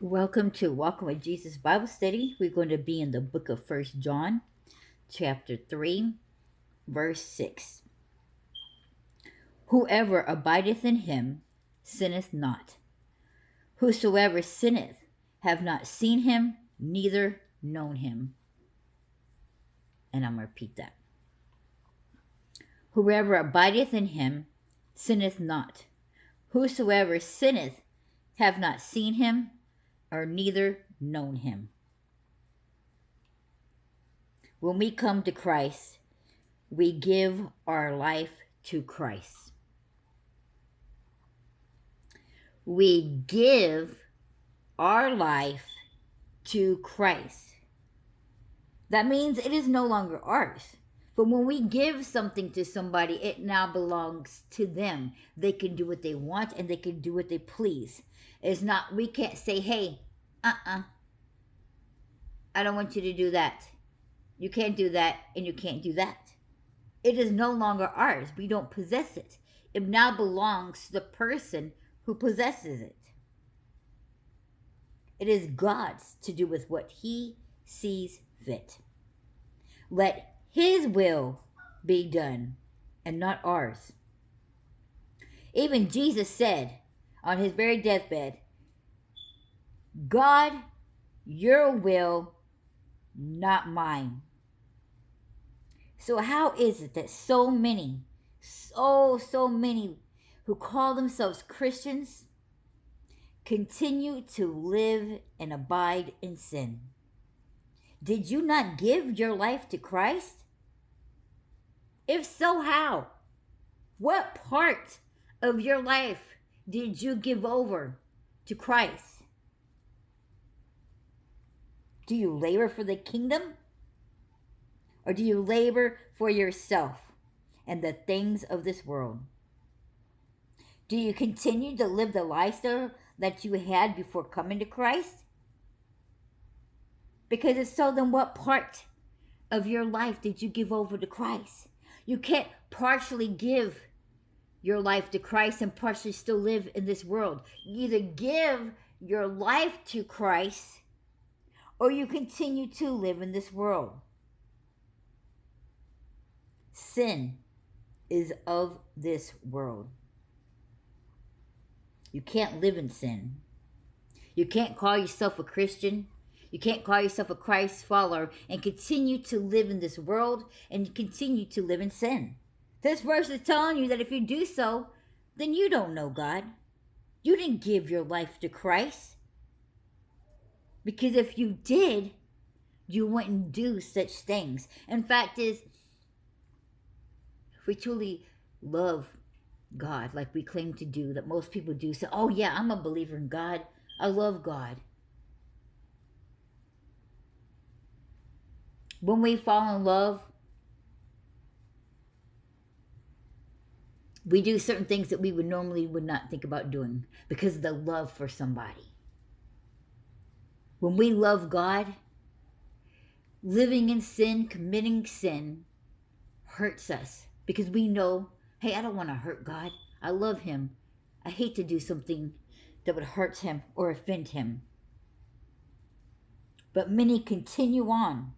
Welcome to Walking with Jesus Bible Study. We're going to be in the book of First John, chapter 3, verse 6. Whoever abideth in him sinneth not. Whosoever sinneth have not seen him, neither known him. And I'm going to repeat that. Whoever abideth in him sinneth not. Whosoever sinneth have not seen him, or neither known him. When we come to Christ, we give our life to Christ. We give our life to Christ. That means it is no longer ours. But when we give something to somebody, it now belongs to them. They can do what they want and they can do what they please. It's not, we can't say, hey, I don't want you to do that. You can't do that and you can't do that. It is no longer ours. We don't possess it. It now belongs to the person who possesses it. It is God's to do with what he sees fit. Let his will be done and not ours. Even Jesus said on his very deathbed, God, your will, not mine. So how is it that so many who call themselves Christians continue to live and abide in sin? Did you not give your life to Christ? If so, how? What part of your life did you give over to Christ? Do you labor for the kingdom? Or do you labor for yourself and the things of this world? Do you continue to live the lifestyle that you had before coming to Christ? Because if so, then what part of your life did you give over to Christ? You can't partially give your life to Christ and partially still live in this world. You either give your life to Christ or you continue to live in this world. Sin is of this world. You can't live in sin. You can't call yourself a Christian. You can't call yourself a Christ follower and continue to live in this world and continue to live in sin. This verse is telling you that if you do so, then you don't know God. You didn't give your life to Christ. Because if you did, you wouldn't do such things. In fact, if we truly love God like we claim to do, that most people do, say, oh yeah, I'm a believer in God. I love God. When we fall in love, we do certain things that we would not think about doing because of the love for somebody. When we love God, living in sin, committing sin, hurts us because we know, hey, I don't want to hurt God. I love him. I hate to do something that would hurt him or offend him. But many continue on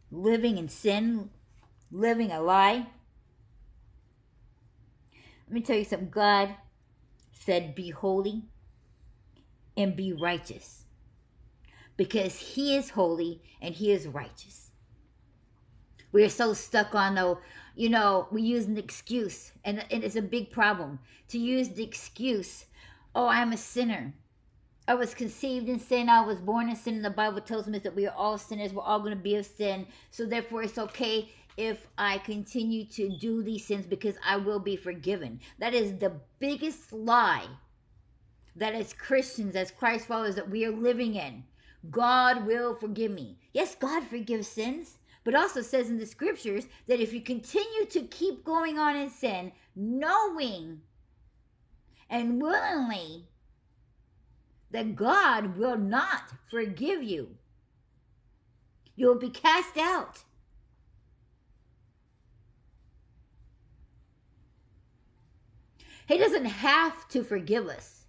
living in sin, living a lie. Let me tell you something. God said, be holy and be righteous, because he is holy and he is righteous. We are so stuck on, we use an excuse, and it's a big problem to use the excuse, oh, I'm a sinner. I was conceived in sin. I was born in sin. And the Bible tells me that we are all sinners. We're all going to be of sin. So therefore, it's okay if I continue to do these sins because I will be forgiven. That is the biggest lie that as Christians, as Christ followers, that we are living in. God will forgive me. Yes, God forgives sins, but also says in the scriptures that if you continue to keep going on in sin, knowing and willingly that God will not forgive you, you will be cast out. He doesn't have to forgive us.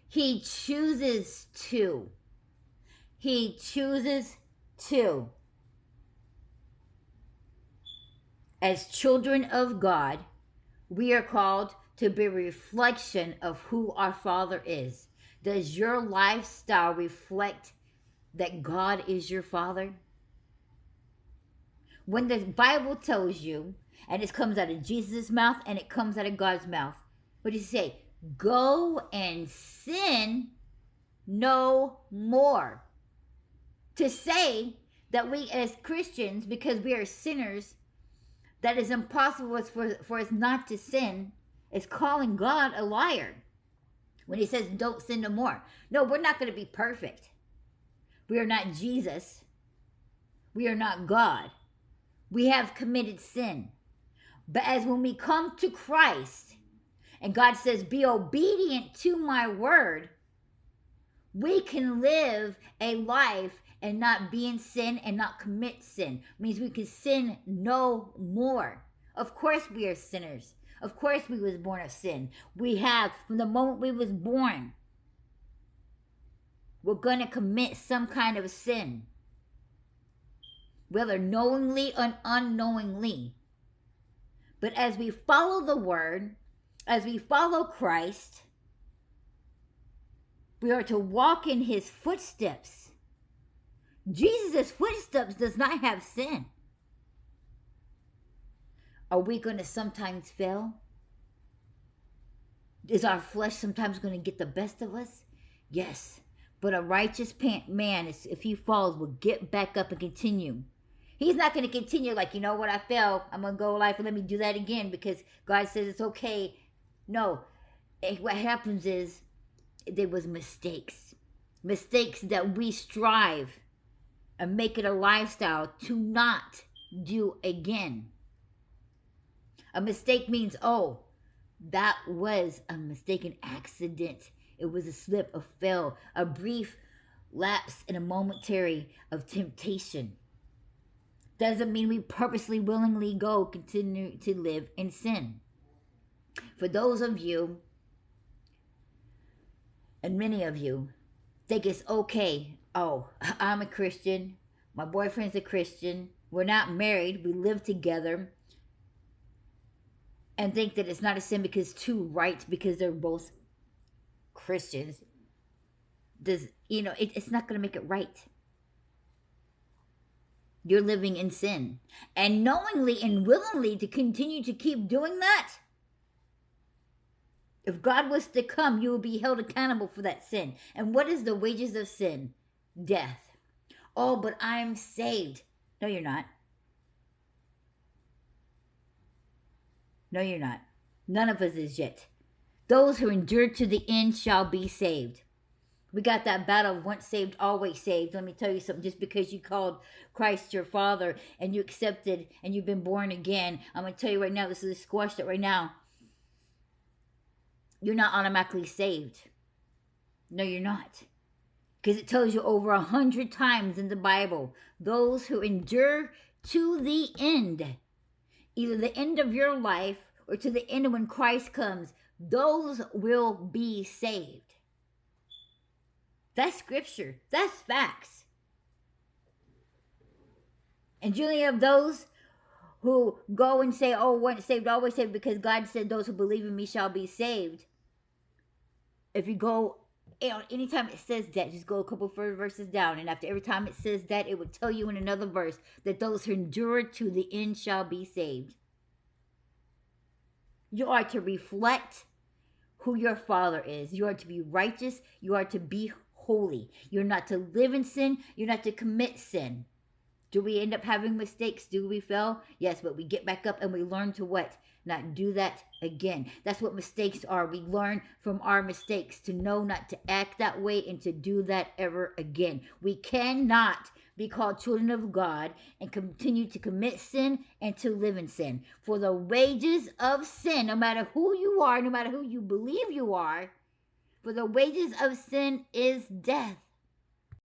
He chooses to. He chooses to. As children of God, we are called to be a reflection of who our Father is. Does your lifestyle reflect that God is your Father? When the Bible tells you, and it comes out of Jesus' mouth and it comes out of God's mouth, what does he say? Go and sin no more. To say that we as Christians, because we are sinners, that is impossible for us not to sin, is calling God a liar. When he says don't sin no more. No, we're not going to be perfect. We are not Jesus. We are not God. We have committed sin. But as when we come to Christ, and God says, be obedient to my word, we can live a life and not be in sin and not commit sin. It means we can sin no more. Of course we are sinners. Of course we was born of sin. We have, from the moment we was born, we're going to commit some kind of sin. Whether knowingly or unknowingly. But as we follow the word, as we follow Christ, we are to walk in his footsteps. Jesus' footsteps does not have sin. Are we going to sometimes fail? Is our flesh sometimes going to get the best of us? Yes. But a righteous man, if he falls, will get back up and continue. He's not going to continue like, you know what, I fell. I'm going to go life and let me do that again because God says it's okay. No. What happens is there was mistakes. Mistakes that we strive and make it a lifestyle to not do again. A mistake means, oh, that was a mistaken accident. It was a slip, a fail, a brief lapse in a momentary of temptation. Doesn't mean we purposely, willingly continue to live in sin. For those of you, and many of you, think it's okay. Oh, I'm a Christian. My boyfriend's a Christian. We're not married. We live together. And think that it's not a sin because two rights, because they're both Christians. It's not going to make it right. You're living in sin. And knowingly and willingly to continue to keep doing that, if God was to come, you will be held accountable for that sin. And what is the wages of sin? Death. Oh, but I'm saved. No, you're not. No, you're not. None of us is yet. Those who endure to the end shall be saved. We got that battle of once saved, always saved. Let me tell you something. Just because you called Christ your Father and you accepted and you've been born again, I'm going to tell you right now, this is squashed it right now. You're not automatically saved. No, you're not. Because it tells you over 100 times in the Bible, those who endure to the end, either the end of your life or to the end of when Christ comes, those will be saved. That's scripture. That's facts. And you only have those who go and say, oh, once saved, always saved, because God said those who believe in me shall be saved. If you go, anytime it says that, just go a couple verses down. And after every time it says that, it would tell you in another verse that those who endure to the end shall be saved. You are to reflect who your Father is. You are to be righteous. You are to be holy. You're not to live in sin. You're not to commit sin. Do we end up having mistakes? Do we fail? Yes, but we get back up and we learn to what? Not do that again. That's what mistakes are. We learn from our mistakes to know not to act that way and to do that ever again. We cannot be called children of God and continue to commit sin and to live in sin. For the wages of sin, no matter who you are, no matter who you believe you are, for the wages of sin is death.